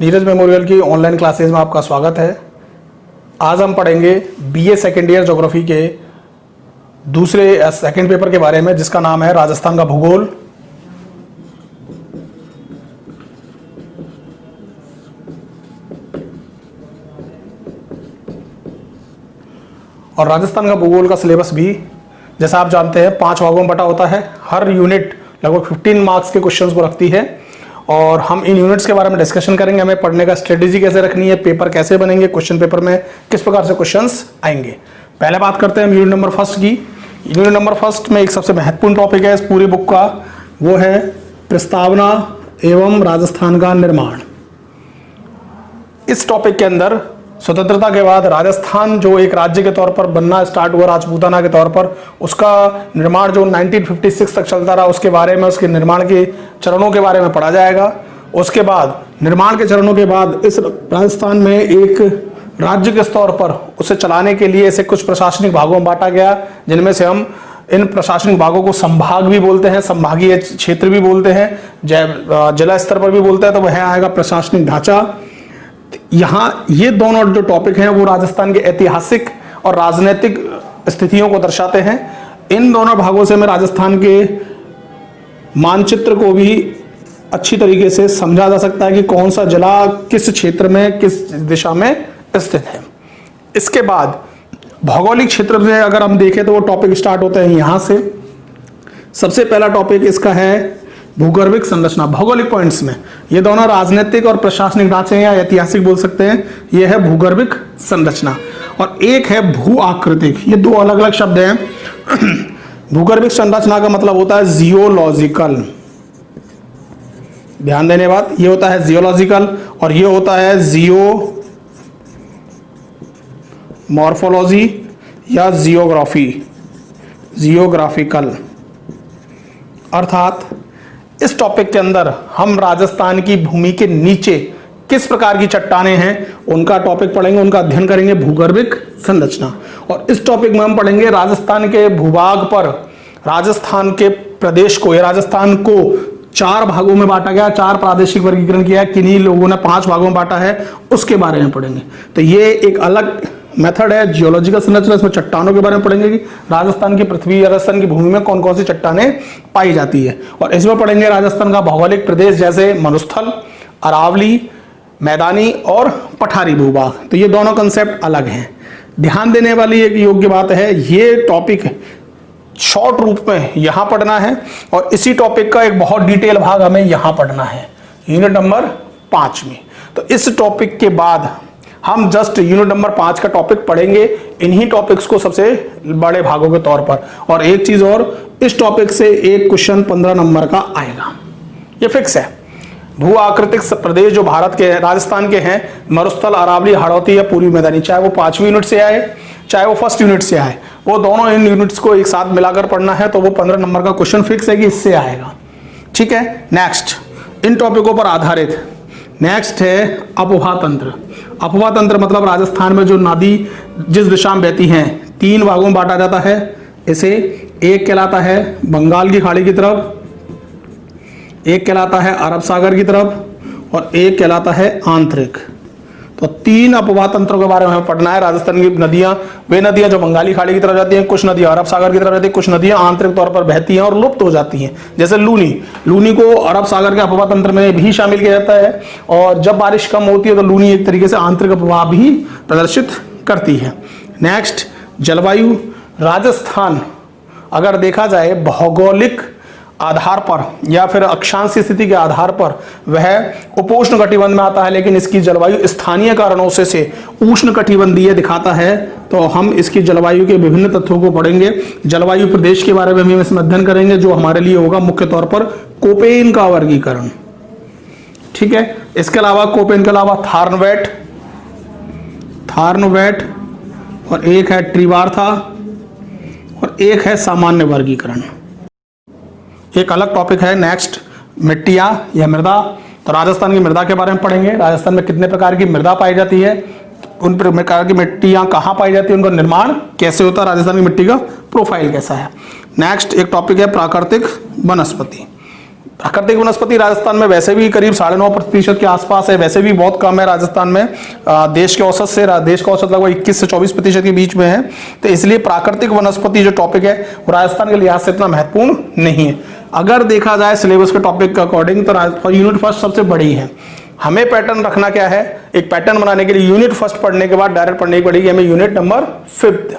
Neeraj memorial की online classes में आपका स्वागत है। आज हम पढ़ेंगे बीए सेकेंड ईयर ज्योग्राफी के दूसरे सेकंड पेपर के बारे में, जिसका नाम है राजस्थान का भूगोल। और राजस्थान का भूगोल का सिलेबस भी जैसा आप जानते हैं 5 भागों में बटा होता है। हर यूनिट लगभग 15 मार्क्स के क्वेश्चंस को रखती है और हम इन यूनिट्स के बारे में डिस्कशन करेंगे। हमें पढ़ने का स्ट्रेटेजी कैसे रखनी है, पेपर कैसे बनेंगे, क्वेश्चन पेपर में किस प्रकार से क्वेश्चंस आएंगे। पहले बात करते हैं हम यूनिट नंबर फर्स्ट की। यूनिट नंबर फर्स्ट में एक सबसे महत्वपूर्ण टॉपिक है इस पूरी बुक का, वो है प्रस्तावना एवं राजस्थान का निर्माण। इस टॉपिक के अंदर स्वतंत्रता के बाद राजस्थान जो एक राज्य के तौर पर बनना स्टार्ट हुआ राजपूताना के तौर पर, उसका निर्माण जो 1956 तक चलता रहा, उसके बारे में, उसके निर्माण के चरणों के बारे में पढ़ा जाएगा। उसके बाद निर्माण के चरणों के बाद इस राजस्थान में एक राज्य के तौर पर उसे चलाने के लिए इसे कुछ प्रशासनिक भागों में बांटा गया, जिनमें से हम इन प्रशासनिक भागों को संभाग भी बोलते हैं, संभागीय क्षेत्र भी बोलते हैं, जिला स्तर पर भी बोलते हैं। तो वह आएगा प्रशासनिक ढांचा। यहाँ ये दोनों जो टॉपिक हैं वो राजस्थान के ऐतिहासिक और राजनीतिक स्थितियों को दर्शाते हैं। इन दोनों भागों से हमें राजस्थान के मानचित्र को भी अच्छी तरीके से समझा जा सकता है कि कौन सा जिला किस क्षेत्र में किस दिशा में स्थित है। इसके बाद भौगोलिक क्षेत्र से अगर हम देखें तो वो टॉपिक स्टार्ट होते हैं यहाँ से। सबसे पहला टॉपिक इसका है भूगर्भिक संरचना। भौगोलिक पॉइंट्स में ये दोनों राजनीतिक और प्रशासनिक ढांचे या ऐतिहासिक बोल सकते हैं। ये है भूगर्भिक संरचना और एक है भू आकृतिक। ये दो अलग अलग शब्द हैं। भूगर्भिक संरचना का मतलब होता है जियोलॉजिकल, ध्यान देने बात, ये होता है जियोलॉजिकल और ये होता है जियो मॉर्फोलॉजी या जियोग्राफिकल। अर्थात इस टॉपिक के अंदर हम राजस्थान की भूमि के नीचे किस प्रकार की चट्टानें हैं उनका टॉपिक पढ़ेंगे, उनका अध्ययन करेंगे, भूगर्भिक संरचना। और इस टॉपिक में हम पढ़ेंगे राजस्थान के भूभाग पर राजस्थान के प्रदेश को या राजस्थान को 4 भागों में बांटा गया, 4 प्रादेशिक वर्गीकरण किया, किन्हीं लोगों ने 5 भागों में बांटा है, उसके बारे में पढ़ेंगे। तो ये एक अलग मेथड है जियोलॉजिकल संरचना। इसमें चट्टानों के बारे में पढ़ेंगे कि राजस्थान की पृथ्वी, राजस्थान की भूमि में कौन कौन सी चट्टानें पाई जाती है। और इसमें पढ़ेंगे राजस्थान का भौगोलिक प्रदेश जैसे मरुस्थल, अरावली, मैदानी और पठारी भूभाग। तो ये दोनों कंसेप्ट अलग हैं। ध्यान देने वाली एक योग्य बात है, ये टॉपिक शॉर्ट रूप में यहां पढ़ना है और इसी टॉपिक का एक बहुत डिटेल भाग हमें यहां पढ़ना है यूनिट नंबर 5 में। तो इस टॉपिक के बाद हम जस्ट यूनिट नंबर 5 का टॉपिक पढ़ेंगे, इन्हीं टॉपिक्स को सबसे बड़े भागों के तौर पर। और एक चीज और, इस टॉपिक से एक क्वेश्चन 15 नंबर का आएगा, ये फिक्स है। भू आकृतिक प्रदेश जो भारत के राजस्थान के हैं, मरुस्थल, अरावली, हाड़ौती या पूर्वी मैदानी, चाहे वो 5वीं यूनिट से आए चाहे वो फर्स्ट यूनिट से आए, वो दोनों इन यूनिट्स को एक साथ मिलाकर पढ़ना है। तो वो 15 नंबर का क्वेश्चन फिक्स है कि इससे आएगा। ठीक है, नेक्स्ट इन टॉपिकों पर आधारित नेक्स्ट है अपवाह तंत्र। अपवाह तंत्र मतलब राजस्थान में जो नदी जिस दिशा में बहती हैं 3 भागों में बांटा जाता है इसे। एक कहलाता है बंगाल की खाड़ी की तरफ, एक कहलाता है अरब सागर की तरफ और एक कहलाता है आंतरिक। तो 3 अपवाह तंत्रों के बारे में हमें पढ़ना है। राजस्थान की नदियां, वे नदियां जो बंगाली खाड़ी की तरफ जाती हैं, कुछ नदियां अरब सागर की तरफ जाती हैं, कुछ नदियां आंतरिक तौर पर बहती हैं और लुप्त हो जाती हैं। जैसे लूनी को अरब सागर के अपवाह तंत्र में भी शामिल किया जाता है और जब बारिश कम होती है तो लूनी एक तरीके से आंतरिक अपवाह भी प्रदर्शित करती है। नेक्स्ट, जलवायु। राजस्थान अगर देखा जाए भौगोलिक आधार पर या फिर अक्षांश स्थिति के आधार पर वह उपोष्ण कटिबंध में आता है, लेकिन इसकी जलवायु स्थानीय कारणों से उष्ण कटिबंधीय दिखाता है। तो हम इसकी जलवायु के विभिन्न तत्वों को पढ़ेंगे। जलवायु प्रदेश के बारे में हम इसमें अध्ययन करेंगे, जो हमारे लिए होगा मुख्य तौर पर कोपेन का वर्गीकरण। ठीक है, इसके अलावा कोपेन के अलावा थार्नवेट और एक है ट्रिवार्था और एक है सामान्य वर्गीकरण। एक अलग टॉपिक है नेक्स्ट, मिट्टियां या मृदा। तो राजस्थान की मृदा के बारे में पढ़ेंगे। राजस्थान में कितने प्रकार की मृदा पाई जाती है, उन प्रकार की मिट्टियां कहाँ पाई जाती है, उनका निर्माण कैसे होता है, राजस्थान की मिट्टी का प्रोफाइल कैसा है। नेक्स्ट एक टॉपिक है प्राकृतिक वनस्पति। प्राकृतिक वनस्पति राजस्थान में वैसे भी करीब 9.5% के आसपास है, वैसे भी बहुत कम है राजस्थान में। देश के औसत लगभग 21 से 24% के बीच में है। तो इसलिए प्राकृतिक वनस्पति जो टॉपिक है वो राजस्थान के लिहाज से इतना महत्वपूर्ण नहीं है। अगर देखा जाए सिलेबस के टॉपिक के अकॉर्डिंग तो यूनिट फर्स्ट सबसे बड़ी है। हमें पैटर्न रखना क्या है, एक पैटर्न बनाने के लिए यूनिट फर्स्ट पढ़ने के बाद डायरेक्ट पढ़ने की पड़ेगी हमें यूनिट नंबर 5।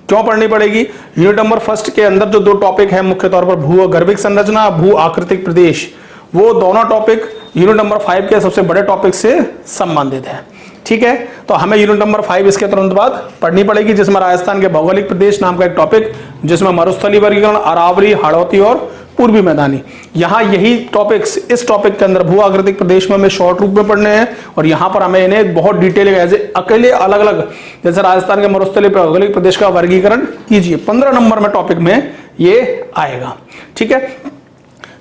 क्यों पढ़नी पड़ेगी? यूनिट नंबर फर्स्ट के अंदर जो 2 टॉपिक है मुख्य तौर पर भूगर्भिक संरचना, भू आकृतिक प्रदेश, वो दोनों टॉपिक यूनिट नंबर 5 के सबसे बड़े टॉपिक से संबंधित है। ठीक है, तो हमें यूनिट नंबर 5 इसके तुरंत बाद पढ़नी पड़ेगी, जिसमें राजस्थान के भौगोलिक प्रदेश नाम का एक टॉपिक, जिसमें मरुस्थलीय वर्गीकरण, अरावली, हाड़ौती और पूर्वी मैदानी। यहाँ यही टॉपिक्स इस टॉपिक के अंदर भू आकृतिक प्रदेश में हमें शॉर्ट रूप में पढ़ने हैं, और यहाँ पर हमें इन्हें बहुत डिटेल अकेले अलग अलग, जैसे राजस्थान के मरुस्थलीय भौगोलिक प्रदेश का वर्गीकरण कीजिए, 15 नंबर में टॉपिक में ये आएगा। ठीक है,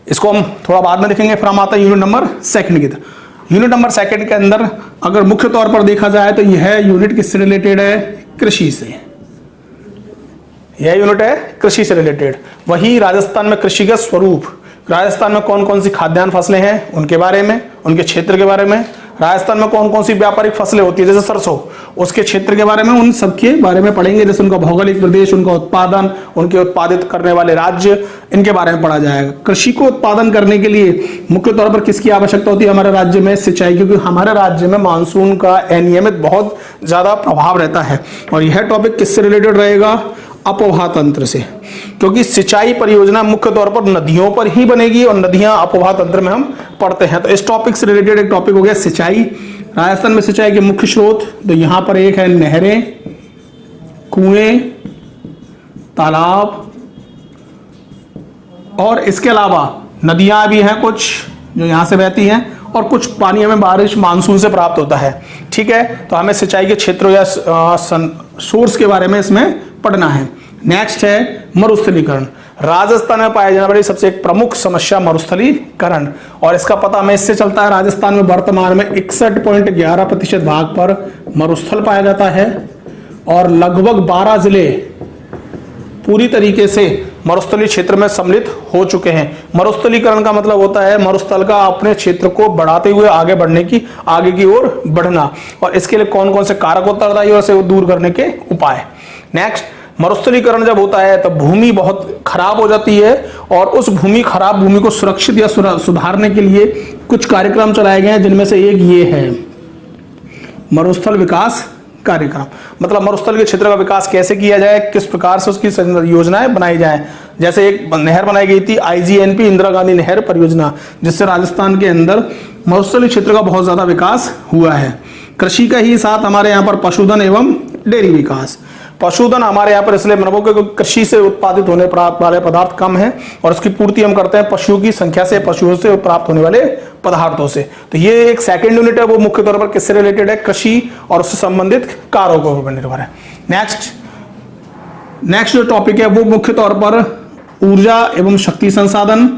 इसको हम थोड़ा बाद में देखेंगे। फिर हम आते हैं यूनिट नंबर 2 की तरफ। यूनिट नंबर 2 के अंदर अगर मुख्य तौर पर देखा जाए तो यह यूनिट किससे रिलेटेड है? कृषि से। यह यूनिट है कृषि से रिलेटेड। वही राजस्थान में कृषि का स्वरूप, राजस्थान में कौन कौन सी खाद्यान्न फसलें हैं उनके बारे में, उनके क्षेत्र के बारे में, राजस्थान में कौन कौन सी व्यापारिक फसलें होती है जैसे सरसों, उसके क्षेत्र के बारे में, उन सब के बारे में पढ़ेंगे। जैसे उनका भौगोलिक प्रदेश, उनका उत्पादन, उनके उत्पादित करने वाले राज्य, इनके बारे में पढ़ा जाएगा। कृषि को उत्पादन करने के लिए मुख्य तौर पर किसकी आवश्यकता होती है हमारे राज्य में? सिंचाई, क्योंकि हमारे राज्य में मानसून का अनियमित बहुत ज्यादा प्रभाव रहता है। और यह टॉपिक किससे रिलेटेड रहेगा? अपवाह तंत्र से, क्योंकि सिंचाई परियोजना मुख्य तौर पर नदियों पर ही बनेगी और नदियां अपवाह तंत्र में हम पढ़ते हैं। तो इस टॉपिक से रिलेटेड एक टॉपिक हो गया सिंचाई। राजस्थान में सिंचाई के मुख्य स्रोत तो यहां पर एक है नहरें, कुएं, तालाब, और इसके अलावा नदियां भी हैं कुछ जो यहां से बहती हैं, और कुछ पानी हमें बारिश मानसून से प्राप्त होता है। ठीक है, तो हमें सिंचाई के क्षेत्रों या सोर्स के बारे में इसमें पढ़ना है। नेक्स्ट है मरुस्थलीकरण। राजस्थान में पाया जाने वाली सबसे एक प्रमुख समस्या मरुस्थलीकरण, और इसका पता हमें इससे चलता है राजस्थान में वर्तमान में 61.11% भाग पर मरुस्थल पाया जाता है, और लगभग 12 जिले पूरी तरीके से मरुस्थलीय क्षेत्र में सम्मिलित हो चुके हैं। मरुस्थलीकरण का मतलब होता है मरुस्थल का अपने क्षेत्र को बढ़ाते हुए आगे की ओर बढ़ना, और इसके लिए कौन कौन से कारक उत्तरदायी और से दूर करने के उपाय। नेक्स्ट, मरुस्थलीकरण जब होता है तो भूमि बहुत खराब हो जाती है, और उस खराब भूमि को सुरक्षित या सुधारने के लिए कुछ कार्यक्रम चलाए गए हैं, जिनमें से एक ये है मरुस्थल विकास कार्यक्रम। मतलब मरुस्थल के क्षेत्र का विकास कैसे किया जाए, किस प्रकार से उसकी योजनाएं बनाई जाए। जैसे एक नहर बनाई गई थी IGNP इंदिरा गांधी नहर परियोजना, जिससे राजस्थान के अंदर मरुस्थलीय क्षेत्र का बहुत ज्यादा विकास हुआ है। कृषि का ही साथ हमारे यहाँ पर पशुधन एवं डेयरी विकास। पशुधन हमारे यहाँ पर इसलिए बना क्योंकि कृषि से उत्पादित होने वाले पदार्थ कम है, और उसकी पूर्ति हम करते हैं पशुओं की संख्या से, पशुओं से प्राप्त होने वाले पदार्थों से। तो ये एक सेकंड यूनिट है, वो मुख्य तौर पर किससे रिलेटेड है? कृषि और उससे संबंधित कारकों पर निर्भर है। नेक्स्ट जो टॉपिक है वो मुख्य तौर पर ऊर्जा एवं शक्ति संसाधन।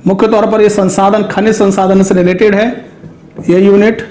मुख्य तौर पर यह संसाधन खनिज संसाधन से रिलेटेड है, यह यूनिट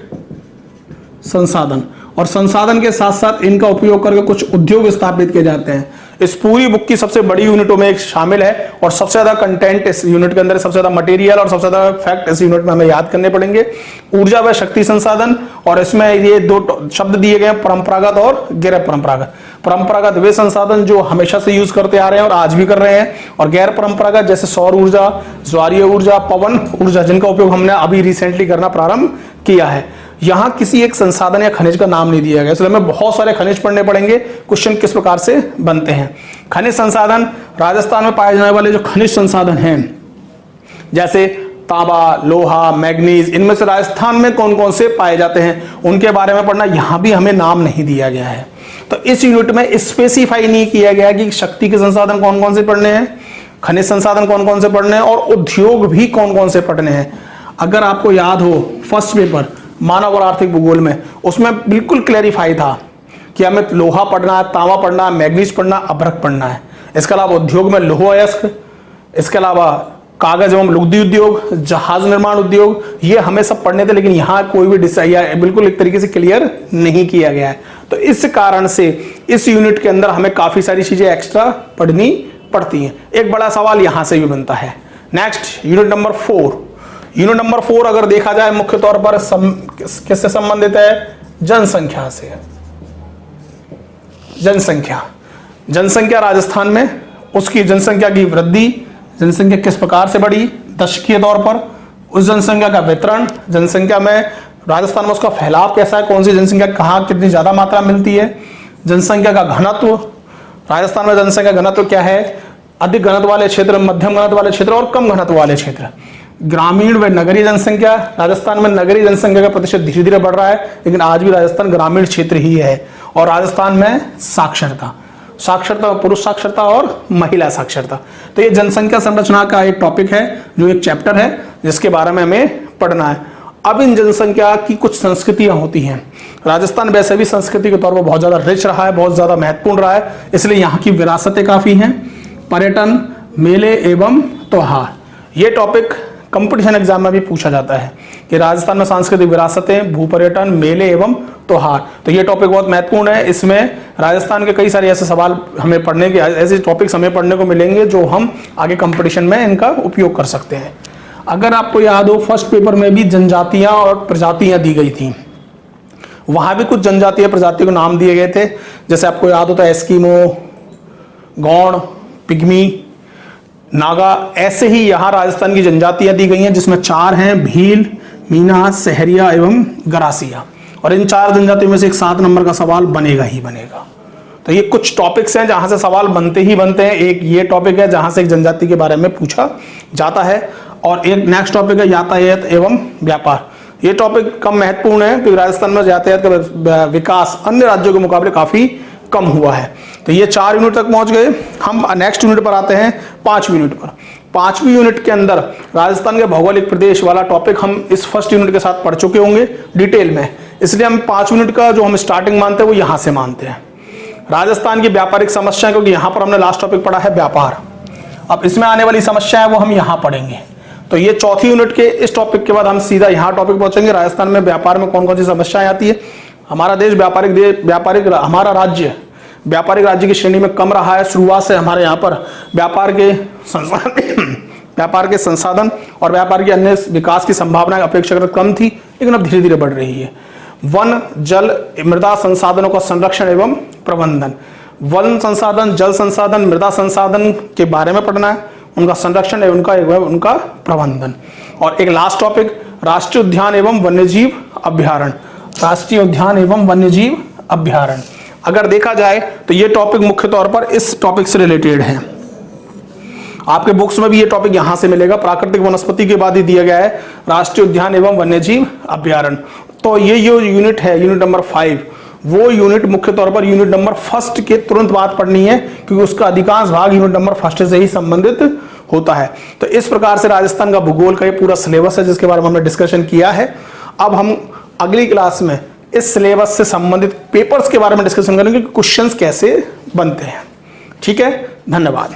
संसाधन, और संसाधन के साथ साथ इनका उपयोग करके कुछ उद्योग स्थापित किए जाते हैं। इस पूरी बुक की सबसे बड़ी यूनिटों में एक शामिल है, और सबसे ज्यादा कंटेंट इस यूनिट के अंदर, सबसे ज्यादा मटेरियल और सबसे ज्यादा फैक्ट इस यूनिट में हमें याद करने पड़ेंगे। ऊर्जा व शक्ति संसाधन, और इसमें ये 2 शब्द दिए गए हैं, परंपरागत और गैर परंपरागत। परंपरागत वे संसाधन जो हमेशा से यूज करते आ रहे हैं और आज भी कर रहे हैं, और गैर परंपरागत जैसे सौर ऊर्जा, ज्वारीय ऊर्जा, पवन ऊर्जा, जिनका उपयोग हमने अभी रिसेंटली करना प्रारंभ किया है। यहां किसी एक संसाधन या खनिज का नाम नहीं दिया गया, इसलिए हमें बहुत सारे खनिज पढ़ने पड़ेंगे, क्वेश्चन किस प्रकार से बनते हैं। खनिज संसाधन, राजस्थान में पाए जाने वाले जो खनिज संसाधन हैं जैसे तांबा, लोहा, मैग्नीज, इनमें से राजस्थान में कौन कौन से पाए जाते हैं उनके बारे में पढ़ना। यहां भी हमें नाम नहीं दिया गया है, तो इस यूनिट में स्पेसिफाई नहीं किया गया कि शक्ति के संसाधन कौन कौन से पढ़ने हैं, खनिज संसाधन कौन कौन से पढ़ने हैं, और उद्योग भी कौन कौन से पढ़ने हैं। अगर आपको याद हो फर्स्ट पेपर मानव और आर्थिक भूगोल में, उसमें बिल्कुल क्लैरिफाई था कि हमें लोहा पढ़ना है, तांबा पढ़ना है, मैग्नीज पढ़ना, अभ्रक पढ़ना है। इसके अलावा उद्योग में लौह अयस्क, इसके अलावा कागज एवं लुगदी उद्योग, जहाज निर्माण उद्योग, ये हमें सब पढ़ने थे, लेकिन यहाँ कोई भी डिसाइड बिल्कुल एक तरीके से क्लियर नहीं किया गया है। तो इस कारण से इस यूनिट के अंदर हमें काफी सारी चीजें एक्स्ट्रा पढ़नी पड़ती हैं। एक बड़ा सवाल यहां से भी बनता है, next unit number 4। Unit number 4 अगर देखा जाए मुख्य तौर पर किससे संबंधित है? जनसंख्या से। जनसंख्या राजस्थान में, उसकी जनसंख्या की वृद्धि, जनसंख्या किस प्रकार से बढ़ी दशकीय तौर पर, उस जनसंख्या का वितरण, जनसंख्या में राजस्थान में उसका फैलाव कैसा है, कौन सी जनसंख्या कहाँ कितनी ज्यादा मात्रा मिलती है, जनसंख्या का घनत्व, राजस्थान में जनसंख्या घनत्व क्या है, अधिक घनत्व वाले क्षेत्र, मध्यम घनत्व वाले क्षेत्र और कम घनत्व वाले क्षेत्र, ग्रामीण व नगरीय जनसंख्या। राजस्थान में नगरीय जनसंख्या का प्रतिशत धीरे धीरे बढ़ रहा है, लेकिन आज भी राजस्थान ग्रामीण क्षेत्र ही है। और राजस्थान में साक्षरता, पुरुष साक्षरता और महिला साक्षरता। तो ये जनसंख्या संरचना का एक टॉपिक है, जो एक चैप्टर है जिसके बारे में हमें पढ़ना है। अब इन जनसंख्या की कुछ संस्कृतियां होती हैं। राजस्थान वैसे भी संस्कृति के तौर पर बहुत ज्यादा रिच रहा है, बहुत ज्यादा महत्वपूर्ण रहा है, इसलिए यहाँ की विरासतें काफी हैं। पर्यटन, मेले एवं त्योहार, ये टॉपिक कंपटीशन एग्जाम में भी पूछा जाता है कि राजस्थान में सांस्कृतिक विरासतें, भू पर्यटन, मेले एवं त्योहार। तो ये टॉपिक बहुत महत्वपूर्ण है। इसमें राजस्थान के कई सारे ऐसे सवाल हमें पढ़ने के, ऐसे टॉपिक्स हमें पढ़ने को मिलेंगे जो हम आगे कंपटीशन में इनका उपयोग कर सकते हैं। अगर आपको याद हो, फर्स्ट पेपर में भी जनजातियां और प्रजातियां दी गई थी, वहां भी कुछ जनजातीय प्रजातियों को नाम दिए गए थे। जैसे आपको याद होता है एस्किमो, गौड़, पिग्मी, नागा। ऐसे ही यहाँ राजस्थान की जनजातियां दी गई हैं, जिसमें 4 हैं, भील, मीना, सहरिया एवं गरासिया। और इन 4 जनजातियों में से एक 7 नंबर का सवाल बनेगा ही बनेगा। तो ये कुछ टॉपिक्स हैं जहां से सवाल बनते ही बनते हैं। एक ये टॉपिक है जहां से एक जनजाति के बारे में पूछा जाता है, और एक नेक्स्ट टॉपिक है यातायात एवं व्यापार। ये टॉपिक कम महत्वपूर्ण है क्योंकि राजस्थान में यातायात का विकास अन्य राज्यों के मुकाबले काफी कम हुआ है। तो ये 4 यूनिट तक पहुंच गए। हम नेक्स्ट यूनिट पर आते हैं, 5वीं यूनिट पर। 5वीं यूनिट के अंदर राजस्थान के भौगोलिक प्रदेश वाला टॉपिक हम इस फर्स्ट यूनिट के साथ पढ़ चुके होंगे डिटेल में, इसलिए हम 5 यूनिट का जो हम स्टार्टिंग मानते हैं वो यहां से मानते हैं। राजस्थान की व्यापारिक समस्या, क्योंकि यहां पर हमने लास्ट टॉपिक पढ़ा है व्यापार, अब इसमें आने वाली समस्या है वो हम यहां पढ़ेंगे। तो ये 4थी यूनिट के इस टॉपिक के बाद हम सीधा यहाँ टॉपिक पहुंचेंगे, राजस्थान में व्यापार में कौन कौन सी समस्याएं आती है। हमारा देश हमारा राज्य व्यापारिक राज्य की श्रेणी में कम रहा है। शुरुआत से हमारे यहाँ पर व्यापार के संसाधन और व्यापार के अन्य विकास की संभावनाएं अपेक्षाकृत कम थी, लेकिन अब धीरे धीरे बढ़ रही है। वन, जल, मृदा संसाधनों का संरक्षण एवं प्रबंधन, वन संसाधन, जल संसाधन, मृदा संसाधन के बारे में पढ़ना है, उनका संरक्षण एवं उनका प्रबंधन। और एक लास्ट टॉपिक राष्ट्रीय उद्यान एवं वन्यजीव अभ्यारण्य, राष्ट्रीय उद्यान एवं वन्यजीव अभ्यारण्य। अगर देखा जाए तो ये टॉपिक मुख्य तौर पर इस टॉपिक से रिलेटेड है। आपके बुक्स में भी ये टॉपिक यहां से मिलेगा, प्राकृतिक वनस्पति के बाद ही दिया गया है राष्ट्रीय उद्यान एवं वन्यजीव अभ्यारण्य। तो ये जो यूनिट है, यूनिट नंबर 5, वो यूनिट मुख्य तौर पर यूनिट नंबर 1 के तुरंत बाद पढ़नी है, क्योंकि उसका अधिकांश भाग यूनिट नंबर 1 से ही संबंधित होता है। तो इस प्रकार से राजस्थान का भूगोल का ये पूरा सिलेबस है जिसके बारे में हमने डिस्कशन किया है। अब हम अगली क्लास में इस सिलेबस से संबंधित पेपर्स के बारे में डिस्कशन करेंगे कि क्वेश्चंस कैसे बनते हैं। ठीक है, धन्यवाद।